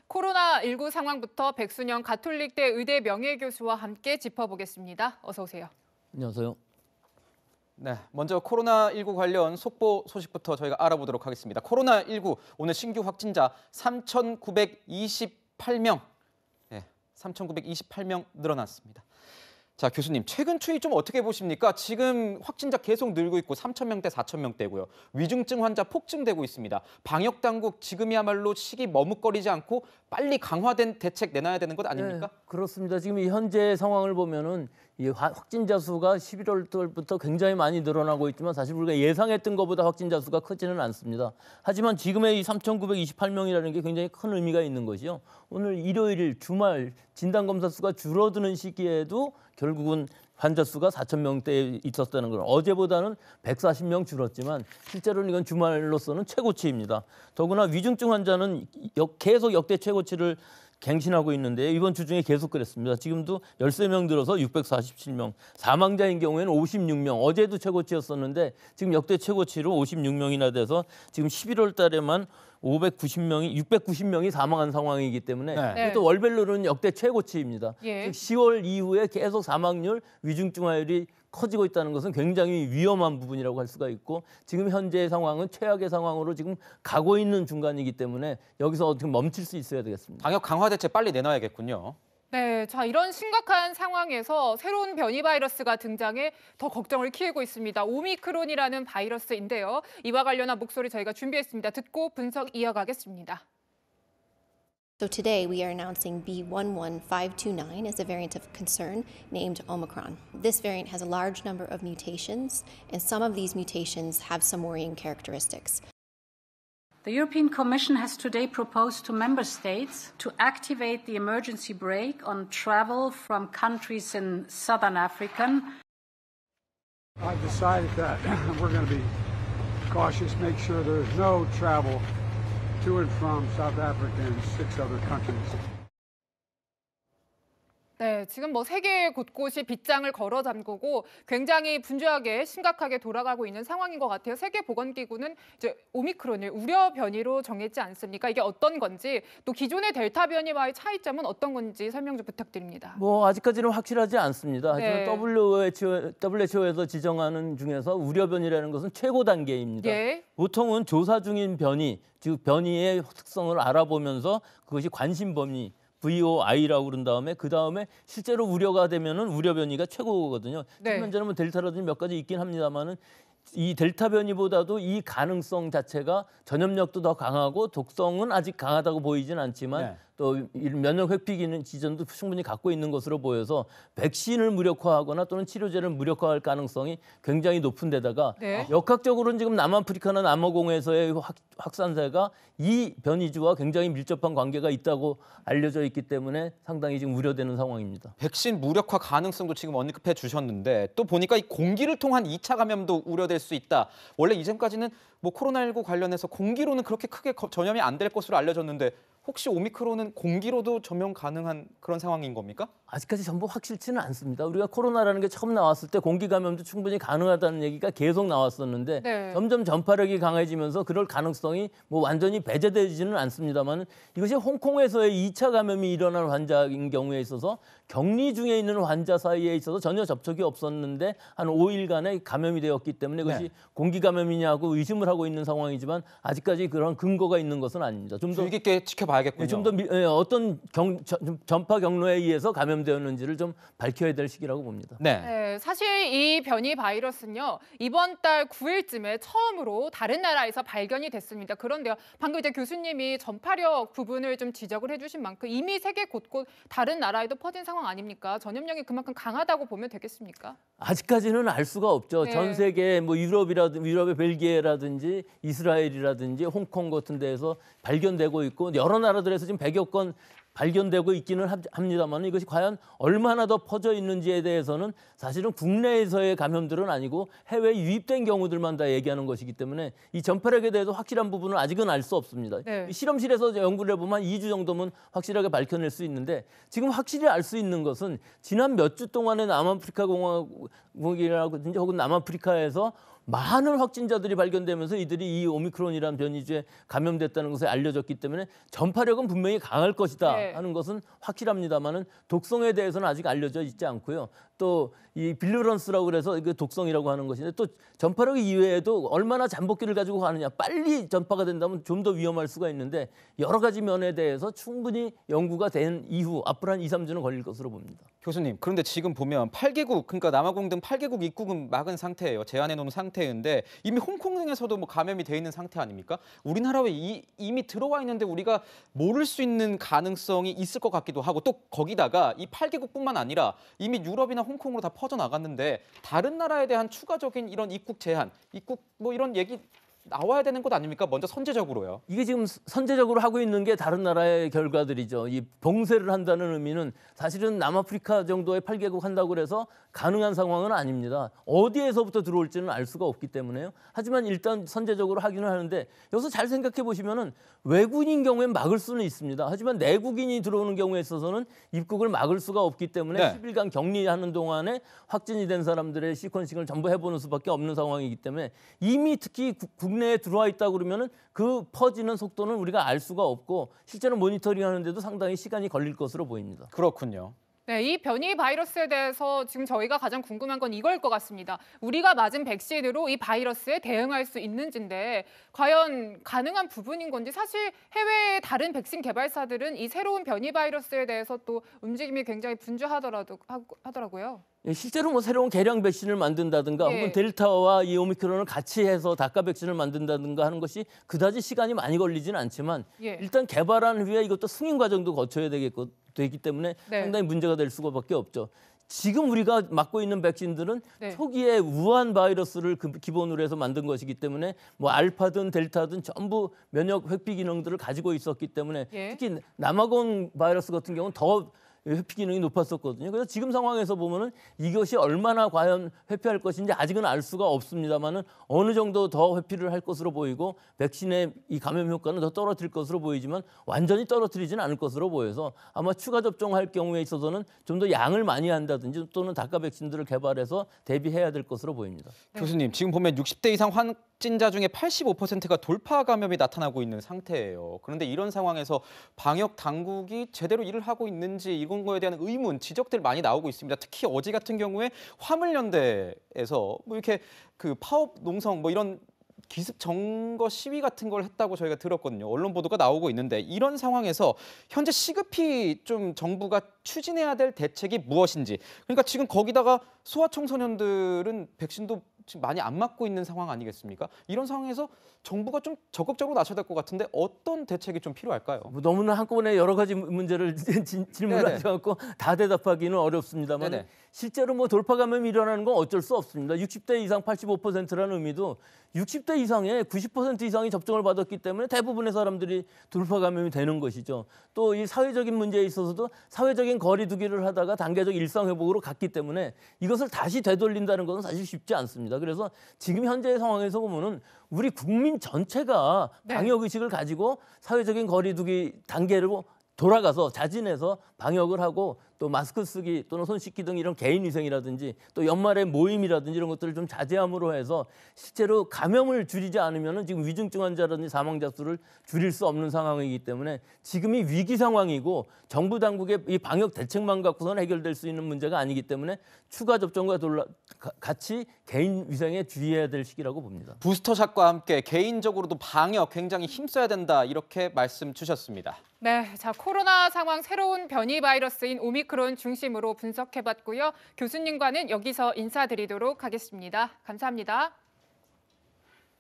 코로나19 상황부터 백순영 가톨릭대 의대 명예교수와 함께 짚어보겠습니다. 어서 오세요. 안녕하세요. 네, 먼저 코로나19 관련 속보 소식부터 저희가 알아보도록 하겠습니다. 코로나19 오늘 신규 확진자 3,928명, 3,928명 늘어났습니다. 자, 교수님, 최근 추이 좀 어떻게 보십니까? 지금 확진자 계속 늘고 있고 3,000명대, 4,000명대고요. 위중증 환자 폭증되고 있습니다. 방역 당국 지금이야말로 시기 머뭇거리지 않고 빨리 강화된 대책 내놔야 되는 것 아닙니까? 네, 그렇습니다. 지금 이 현재 상황을 보면은 이 확진자 수가 11월 달부터 굉장히 많이 늘어나고 있지만 사실 우리가 예상했던 것보다 확진자 수가 크지는 않습니다. 하지만 지금의 이 3,928명이라는 게 굉장히 큰 의미가 있는 것이요. 오늘 일요일 주말 진단검사 수가 줄어드는 시기에도 결국은 환자 수가 4,000명대에 있었다는 건 어제보다는 140명 줄었지만 실제로는 이건 주말로서는 최고치입니다. 더구나 위중증 환자는 계속 역대 최고치를 갱신하고 있는데 이번 주 중에 계속 그랬습니다. 지금도 13명 늘어서 647명. 사망자인 경우에는 56명. 어제도 최고치였었는데 지금 역대 최고치로 56명이나 돼서 지금 11월 달에만 690명이 사망한 상황이기 때문에 이것도 월별로는 역대 최고치입니다. 즉 10월 이후에 계속 사망률, 위중증화율이 커지고 있다는 것은 굉장히 위험한 부분이라고 할 수가 있고 지금 현재의 상황은 최악의 상황으로 지금 가고 있는 중간이기 때문에 여기서 어떻게 멈출 수 있어야 되겠습니다. 방역 강화 대책 빨리 내놔야겠군요. 네, 자 이런 심각한 상황에서 새로운 변이 바이러스가 등장해 더 걱정을 키우고 있습니다. 오미크론이라는 바이러스인데요. 이와 관련한 목소리 저희가 준비했습니다. 듣고 분석 이어가겠습니다. So today we are announcing B11529 as a variant of concern named Omicron. This variant has a large number of mutations, and some of these mutations have some worrying characteristics. The European Commission has today proposed to member states to activate the emergency brake on travel from countries in southern Africa. I've decided that we're going to be cautious, make sure there's no travel to and from South Africa and 6 other countries. 네, 지금 세계 곳곳이 빗장을 걸어 잠그고 굉장히 분주하게 심각하게 돌아가고 있는 상황인 것 같아요. 세계보건기구는 이제 오미크론을 우려 변이로 정했지 않습니까? 이게 어떤 건지 또 기존의 델타 변이와의 차이점은 어떤 건지 설명 좀 부탁드립니다. 아직까지는 확실하지 않습니다. 하지만 WHO에서 지정하는 중에서 우려 변이라는 것은 최고 단계입니다. 보통은 조사 중인 변이, 즉 변이의 특성을 알아보면서 그것이 관심 범위 VOI라고 그런 다음에 그 다음에 실제로 우려가 되면은 우려 변이가 최고거든요. 지금 현재는 델타라든지 몇 가지 있긴 합니다만은 이 델타 변이보다도 이 가능성 자체가 전염력도 더 강하고 독성은 아직 강하다고 보이진 않지만 또 면역 회피 기능 지전도 충분히 갖고 있는 것으로 보여서 백신을 무력화하거나 또는 치료제를 무력화할 가능성이 굉장히 높은 데다가 역학적으로는 지금 남아프리카나 남아공에서의 확산세가 이 변이주와 굉장히 밀접한 관계가 있다고 알려져 있기 때문에 상당히 지금 우려되는 상황입니다. 백신 무력화 가능성도 지금 언급해 주셨는데 또 보니까 이 공기를 통한 2차 감염도 우려될 수 있다. 원래 이전까지는 코로나19 관련해서 공기로는 그렇게 크게 전염이 안 될 것으로 알려졌는데 혹시 오미크론은 공기로도 전염 가능한 그런 상황인 겁니까? 아직까지 전부 확실치는 않습니다. 우리가 코로나라는 게 처음 나왔을 때 공기 감염도 충분히 가능하다는 얘기가 계속 나왔었는데 점점 전파력이 강해지면서 그럴 가능성이 완전히 배제되지는 않습니다만 이것이 홍콩에서의 2차 감염이 일어난 환자인 경우에 있어서 격리 중에 있는 환자 사이에 있어서 전혀 접촉이 없었는데 한 5일간에 감염이 되었기 때문에 그것이 공기 감염이냐고 의심을 하고 있는 상황이지만 아직까지 그런 근거가 있는 것은 아닙니다. 좀 더 주의 깊게 지켜봐야겠군요. 좀 더 어떤 전파 경로에 의해서 감염되었는지를 좀 밝혀야 될 시기라고 봅니다. 사실 이 변이 바이러스는요. 이번 달 9일쯤에 처음으로 다른 나라에서 발견이 됐습니다. 그런데요. 방금 이제 교수님이 전파력 부분을 좀 지적을 해주신 만큼 이미 세계 곳곳 다른 나라에도 퍼진 상황 아닙니까? 전염력이 그만큼 강하다고 보면 되겠습니까? 아직까지는 알 수가 없죠. 전 세계 유럽의 벨기에라든지 이스라엘이라든지 홍콩 같은 데에서 발견되고 있고 여러 나라들에서 지금 100여 건 발견되고 있기는 합니다만 이것이 과연 얼마나 더 퍼져 있는지에 대해서는 사실은 국내에서의 감염들은 아니고 해외 유입된 경우들만 다 얘기하는 것이기 때문에 이 전파력에 대해서 확실한 부분은 아직은 알 수 없습니다. 실험실에서 연구를 해보면 2주 정도면 확실하게 밝혀낼 수 있는데 지금 확실히 알 수 있는 것은 지난 몇 주 동안에 남아프리카 공화국이라든지 혹은 남아프리카에서 많은 확진자들이 발견되면서 이들이 이 오미크론이라는 변이주에 감염됐다는 것을 알려졌기 때문에 전파력은 분명히 강할 것이다 하는 것은 확실합니다만은 독성에 대해서는 아직 알려져 있지 않고요. 또 이 빌루런스라고 그래서 그 독성이라고 하는 것인데 또 전파력 이외에도 얼마나 잠복기를 가지고 가느냐, 빨리 전파가 된다면 좀 더 위험할 수가 있는데 여러 가지 면에 대해서 충분히 연구가 된 이후 앞으로 한 2, 3주는 걸릴 것으로 봅니다. 교수님, 그런데 지금 보면 8개국, 그러니까 남아공 등 8개국 입국은 막은 상태예요. 제한해 놓은 상태인데 이미 홍콩 등에서도 뭐 감염이 돼 있는 상태 아닙니까? 우리나라에 이미 들어와 있는데 우리가 모를 수 있는 가능성이 있을 것 같기도 하고 또 거기다가 이 8개국뿐만 아니라 이미 유럽이나 홍콩으로 다 퍼져나갔는데 다른 나라에 대한 추가적인 이런 입국 제한, 입국 뭐 이런 얘기 나와야 되는 것 아닙니까? 먼저 선제적으로요. 이게 지금 선제적으로 하고 있는 게 다른 나라의 결과들이죠. 이 봉쇄를 한다는 의미는 사실은 남아프리카 정도의 8개국 한다고 해서 가능한 상황은 아닙니다. 어디에서부터 들어올지는 알 수가 없기 때문에요. 하지만 일단 선제적으로 하기는 하는데 여기서 잘 생각해 보시면은 외국인인 경우엔 막을 수는 있습니다. 하지만 내국인이 들어오는 경우에 있어서는 입국을 막을 수가 없기 때문에 10일간 격리하는 동안에 확진이 된 사람들의 시퀀싱을 전부 해보는 수밖에 없는 상황이기 때문에 이미 특히 국내에 들어와 있다 그러면은 그 퍼지는 속도는 우리가 알 수가 없고 실제로 모니터링하는데도 상당히 시간이 걸릴 것으로 보입니다. 그렇군요. 네, 이 변이 바이러스에 대해서 지금 저희가 가장 궁금한 건 이걸 것 같습니다. 우리가 맞은 백신으로 이 바이러스에 대응할 수 있는지인데 과연 가능한 부분인 건지 사실 해외의 다른 백신 개발사들은 이 새로운 변이 바이러스에 대해서 또 움직임이 굉장히 분주하더라고요. 실제로 뭐 새로운 개량 백신을 만든다든가 혹은 델타와 이 오미크론을 같이 해서 다카 백신을 만든다든가 하는 것이 그다지 시간이 많이 걸리지는 않지만 일단 개발한 후에 이것도 승인 과정도 거쳐야 되기 때문에 상당히 문제가 될 수밖에 없죠. 지금 우리가 맞고 있는 백신들은 초기에 우한 바이러스를 기본으로 해서 만든 것이기 때문에 뭐 알파든 델타든 전부 면역 회피 기능들을 가지고 있었기 때문에 특히 남아공 바이러스 같은 경우는 더 회피 기능이 높았었거든요. 그래서 지금 상황에서 보면은 이것이 얼마나 과연 회피할 것인지 아직은 알 수가 없습니다만은 어느 정도 더 회피를 할 것으로 보이고 백신의 이 감염 효과는 더 떨어뜨릴 것으로 보이지만 완전히 떨어뜨리지는 않을 것으로 보여서 아마 추가 접종할 경우에 있어서는 좀 더 양을 많이 한다든지 또는 다카 백신들을 개발해서 대비해야 될 것으로 보입니다. 교수님, 지금 보면 60대 이상 확진자 중에 85%가 돌파 감염이 나타나고 있는 상태예요. 그런데 이런 상황에서 방역 당국이 제대로 일을 하고 있는지 이런 거에 대한 의문, 지적들 많이 나오고 있습니다. 특히 어제 같은 경우에 화물연대에서 뭐 이렇게 그 파업 농성 뭐 이런 기습 점거 시위 같은 걸 했다고 저희가 들었거든요. 언론 보도가 나오고 있는데 이런 상황에서 현재 시급히 좀 정부가 추진해야 될 대책이 무엇인지. 그러니까 지금 거기다가 소아청소년들은 백신도 지금 많이 안 맞고 있는 상황 아니겠습니까? 이런 상황에서 정부가 좀 적극적으로 나서야 될 것 같은데 어떤 대책이 좀 필요할까요? 너무나 한꺼번에 여러 가지 문제를 질문을 하셔서 다 대답하기는 어렵습니다만 실제로 뭐 돌파 감염이 일어나는 건 어쩔 수 없습니다. 60대 이상 85%라는 의미도 60대 이상의 90% 이상이 접종을 받았기 때문에 대부분의 사람들이 돌파 감염이 되는 것이죠. 또 이 사회적인 문제에 있어서도 사회적인 거리 두기를 하다가 단계적 일상 회복으로 갔기 때문에 이것을 다시 되돌린다는 것은 사실 쉽지 않습니다. 그래서 지금 현재의 상황에서 보면은 우리 국민 전체가 방역 의식을 가지고 사회적인 거리 두기 단계로 돌아가서 자진해서 방역을 하고 또 마스크 쓰기 또는 손 씻기 등 이런 개인 위생이라든지 또 연말에 모임이라든지 이런 것들을 좀 자제함으로 해서 실제로 감염을 줄이지 않으면 지금 위중증 환자라든지 사망자 수를 줄일 수 없는 상황이기 때문에 지금이 위기 상황이고 정부 당국의 이 방역 대책만 갖고서는 해결될 수 있는 문제가 아니기 때문에 추가 접종과 같이 개인 위생에 주의해야 될 시기라고 봅니다. 부스터샷과 함께 개인적으로도 방역 굉장히 힘써야 된다 이렇게 말씀 주셨습니다. 네, 자 코로나 상황 새로운 변이 바이러스인 오미크론 중심으로 분석해봤고요. 교수님과는 여기서 인사드리도록 하겠습니다. 감사합니다.